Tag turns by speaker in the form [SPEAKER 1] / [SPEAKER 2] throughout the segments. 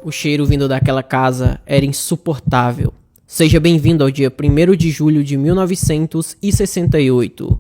[SPEAKER 1] O cheiro vindo daquela casa era insuportável. Seja bem-vindo ao dia 1º de julho de 1968.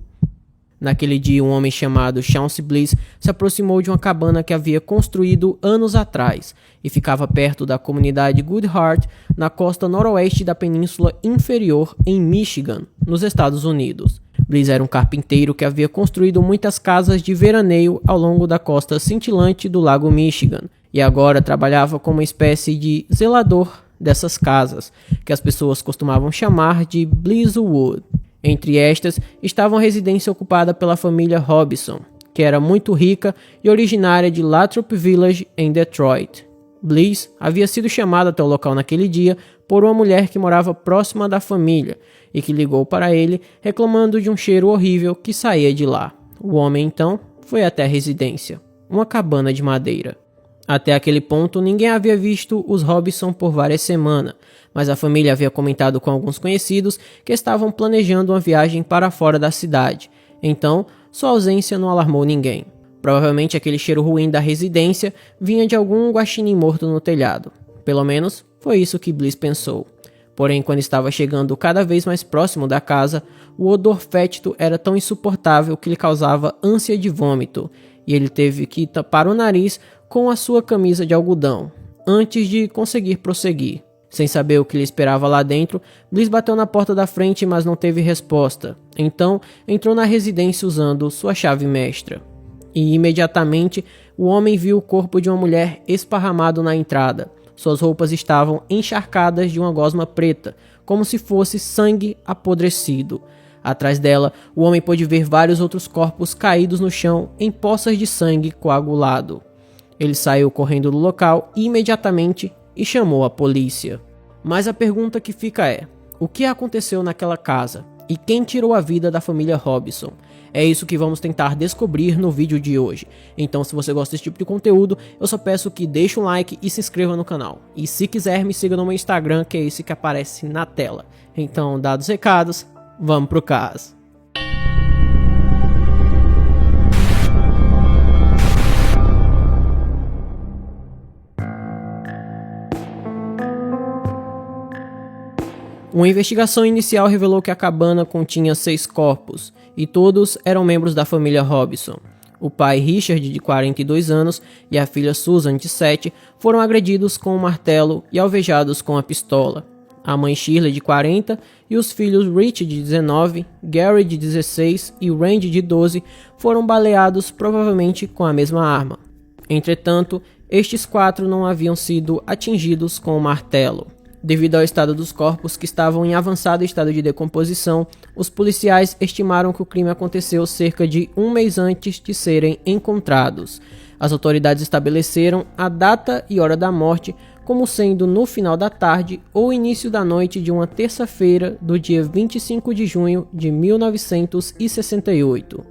[SPEAKER 1] Naquele dia, um homem chamado Chauncey Bliss se aproximou de uma cabana que havia construído anos atrás e ficava perto da comunidade Good Heart, na costa noroeste da Península Inferior, em Michigan, nos Estados Unidos. Bliss era um carpinteiro que havia construído muitas casas de veraneio ao longo da costa cintilante do lago Michigan e agora trabalhava como uma espécie de zelador dessas casas, que as pessoas costumavam chamar de Blisswood. Entre estas estava uma residência ocupada pela família Robinson, que era muito rica e originária de Lathrop Village, em Detroit. Bliss havia sido chamado até o local naquele dia por uma mulher que morava próxima da família e que ligou para ele reclamando de um cheiro horrível que saía de lá. O homem então foi até a residência, uma cabana de madeira. Até aquele ponto, ninguém havia visto os Robinson por várias semanas, mas a família havia comentado com alguns conhecidos que estavam planejando uma viagem para fora da cidade. Então, sua ausência não alarmou ninguém. Provavelmente aquele cheiro ruim da residência vinha de algum guaxinim morto no telhado. Pelo menos, foi isso que Bliss pensou. Porém, quando estava chegando cada vez mais próximo da casa, o odor fétido era tão insuportável que lhe causava ânsia de vômito, e ele teve que tapar o nariz com a sua camisa de algodão, antes de conseguir prosseguir. Sem saber o que lhe esperava lá dentro, Bliss bateu na porta da frente, mas não teve resposta. Então, entrou na residência usando sua chave mestra. E imediatamente, o homem viu o corpo de uma mulher esparramado na entrada. Suas roupas estavam encharcadas de uma gosma preta, como se fosse sangue apodrecido. Atrás dela, o homem pôde ver vários outros corpos caídos no chão em poças de sangue coagulado. Ele saiu correndo do local imediatamente e chamou a polícia. Mas a pergunta que fica é: o que aconteceu naquela casa? E quem tirou a vida da família Robinson? É isso que vamos tentar descobrir no vídeo de hoje. Então, se você gosta desse tipo de conteúdo, eu só peço que deixe um like e se inscreva no canal. E se quiser, me siga no meu Instagram, que é esse que aparece na tela. Então, dados os recados, vamos pro caso. Uma investigação inicial revelou que a cabana continha 6 corpos, e todos eram membros da família Robinson. O pai Richard, de 42 anos, e a filha Susan, de 7, foram agredidos com um martelo e alvejados com a pistola. A mãe Shirley, de 40, e os filhos Rich, de 19, Gary, de 16 e Randy, de 12, foram baleados provavelmente com a mesma arma. Entretanto, estes 4 não haviam sido atingidos com o martelo. Devido ao estado dos corpos, que estavam em avançado estado de decomposição, os policiais estimaram que o crime aconteceu cerca de um mês antes de serem encontrados. As autoridades estabeleceram a data e hora da morte como sendo no final da tarde ou início da noite de uma terça-feira do dia 25 de junho de 1968.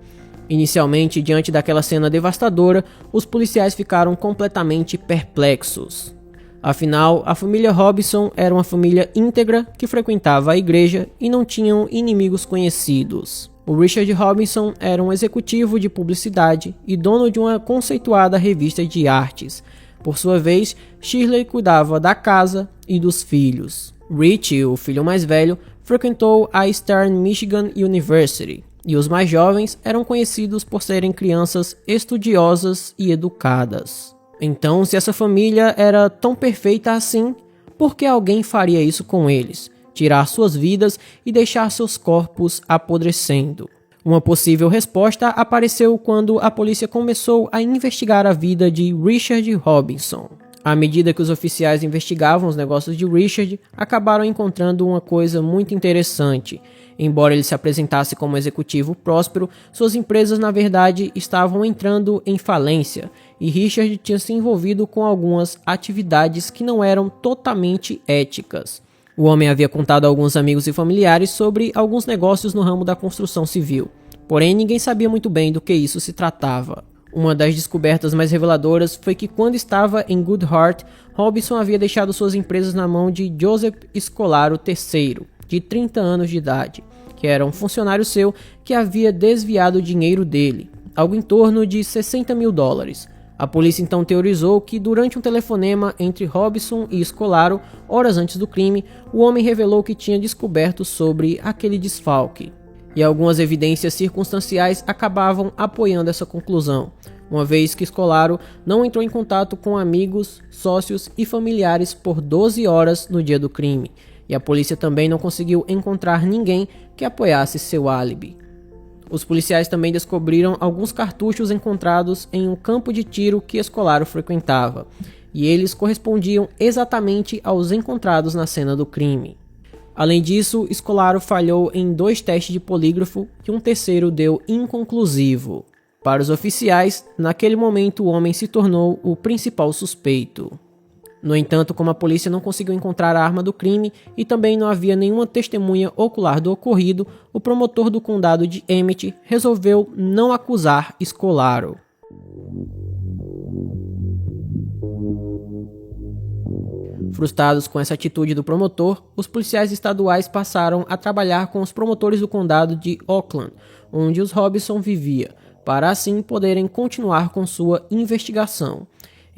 [SPEAKER 1] Inicialmente, diante daquela cena devastadora, os policiais ficaram completamente perplexos. Afinal, a família Robinson era uma família íntegra que frequentava a igreja e não tinham inimigos conhecidos. O Richard Robinson era um executivo de publicidade e dono de uma conceituada revista de artes. Por sua vez, Shirley cuidava da casa e dos filhos. Rich, o filho mais velho, frequentou a Eastern Michigan University, e os mais jovens eram conhecidos por serem crianças estudiosas e educadas. Então, se essa família era tão perfeita assim, por que alguém faria isso com eles? Tirar suas vidas e deixar seus corpos apodrecendo? Uma possível resposta apareceu quando a polícia começou a investigar a vida de Richard Robinson. À medida que os oficiais investigavam os negócios de Richard, acabaram encontrando uma coisa muito interessante. Embora ele se apresentasse como executivo próspero, suas empresas na verdade estavam entrando em falência, e Richard tinha se envolvido com algumas atividades que não eram totalmente éticas. O homem havia contado a alguns amigos e familiares sobre alguns negócios no ramo da construção civil, porém ninguém sabia muito bem do que isso se tratava. Uma das descobertas mais reveladoras foi que quando estava em Good Heart, Robinson havia deixado suas empresas na mão de Joseph Scolaro III, de 30 anos de idade, que era um funcionário seu que havia desviado o dinheiro dele, algo em torno de $60 mil. A polícia então teorizou que durante um telefonema entre Robinson e Scolaro, horas antes do crime, o homem revelou que tinha descoberto sobre aquele desfalque. E algumas evidências circunstanciais acabavam apoiando essa conclusão, uma vez que Scolaro não entrou em contato com amigos, sócios e familiares por 12 horas no dia do crime, e a polícia também não conseguiu encontrar ninguém que apoiasse seu álibi. Os policiais também descobriram alguns cartuchos encontrados em um campo de tiro que Scolaro frequentava, e eles correspondiam exatamente aos encontrados na cena do crime. Além disso, Scolaro falhou em 2 testes de polígrafo e um terceiro deu inconclusivo. Para os oficiais, naquele momento o homem se tornou o principal suspeito. No entanto, como a polícia não conseguiu encontrar a arma do crime e também não havia nenhuma testemunha ocular do ocorrido, o promotor do condado de Emmett resolveu não acusar Scolaro. Frustrados com essa atitude do promotor, os policiais estaduais passaram a trabalhar com os promotores do condado de Oakland, onde os Robinson vivia, para assim poderem continuar com sua investigação.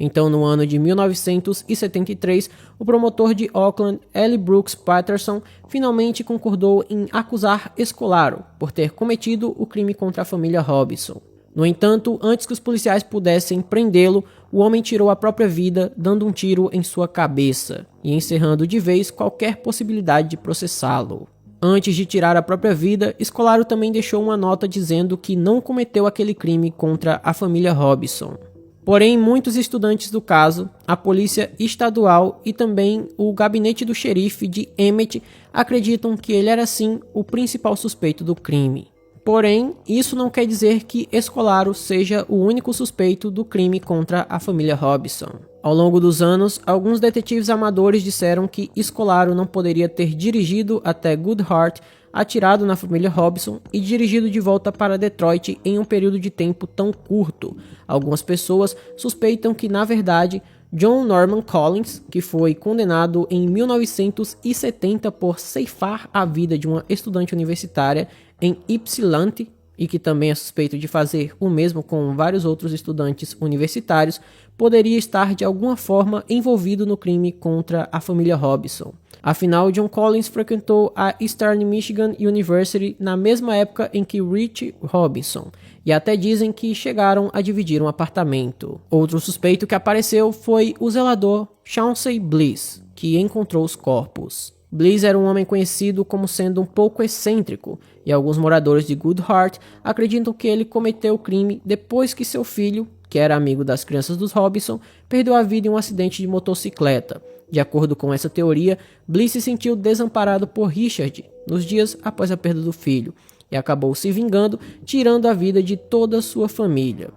[SPEAKER 1] Então, no ano de 1973, o promotor de Oakland, L. Brooks Patterson, finalmente concordou em acusar Scolaro por ter cometido o crime contra a família Robinson. No entanto, antes que os policiais pudessem prendê-lo, o homem tirou a própria vida, dando um tiro em sua cabeça e encerrando de vez qualquer possibilidade de processá-lo. Antes de tirar a própria vida, Scolaro também deixou uma nota dizendo que não cometeu aquele crime contra a família Robinson. Porém, muitos estudantes do caso, a polícia estadual e também o gabinete do xerife de Emmett acreditam que ele era sim o principal suspeito do crime. Porém, isso não quer dizer que Scolaro seja o único suspeito do crime contra a família Robinson. Ao longo dos anos, alguns detetives amadores disseram que Scolaro não poderia ter dirigido até Goodhart, atirado na família Robinson e dirigido de volta para Detroit em um período de tempo tão curto. Algumas pessoas suspeitam que, na verdade, John Norman Collins, que foi condenado em 1970 por ceifar a vida de uma estudante universitária em Ypsilanti, e que também é suspeito de fazer o mesmo com vários outros estudantes universitários, poderia estar de alguma forma envolvido no crime contra a família Robinson. Afinal, John Collins frequentou a Eastern Michigan University na mesma época em que Rich Robinson, e até dizem que chegaram a dividir um apartamento. Outro suspeito que apareceu foi o zelador Chauncey Bliss, que encontrou os corpos. Bliss era um homem conhecido como sendo um pouco excêntrico, e alguns moradores de Goodhart acreditam que ele cometeu o crime depois que seu filho, que era amigo das crianças dos Robinson, perdeu a vida em um acidente de motocicleta. De acordo com essa teoria, Bliss se sentiu desamparado por Richard nos dias após a perda do filho, e acabou se vingando, tirando a vida de toda a sua família.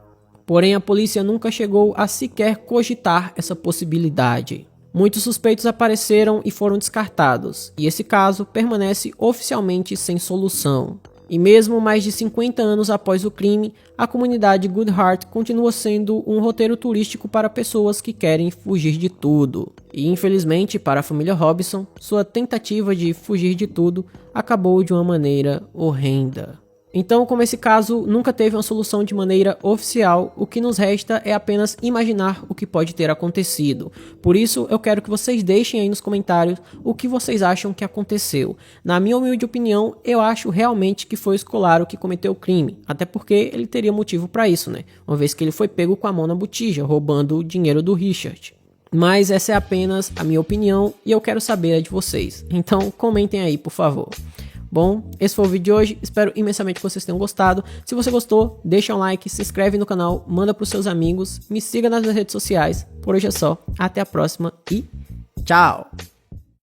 [SPEAKER 1] Porém, a polícia nunca chegou a sequer cogitar essa possibilidade. Muitos suspeitos apareceram e foram descartados, e esse caso permanece oficialmente sem solução. E mesmo mais de 50 anos após o crime, a comunidade Goodhart continua sendo um roteiro turístico para pessoas que querem fugir de tudo. E infelizmente, para a família Robinson, sua tentativa de fugir de tudo acabou de uma maneira horrenda. Então, como esse caso nunca teve uma solução de maneira oficial, o que nos resta é apenas imaginar o que pode ter acontecido. Por isso, eu quero que vocês deixem aí nos comentários o que vocês acham que aconteceu. Na minha humilde opinião, eu acho realmente que foi o Scolaro que cometeu o crime, até porque ele teria motivo para isso, né? Uma vez que ele foi pego com a mão na botija, roubando o dinheiro do Richard. Mas essa é apenas a minha opinião e eu quero saber a de vocês. Então, comentem aí, por favor. Bom, esse foi o vídeo de hoje, espero imensamente que vocês tenham gostado. Se você gostou, deixa um like, se inscreve no canal, manda para os seus amigos, me siga nas redes sociais. Por hoje é só, até a próxima e tchau!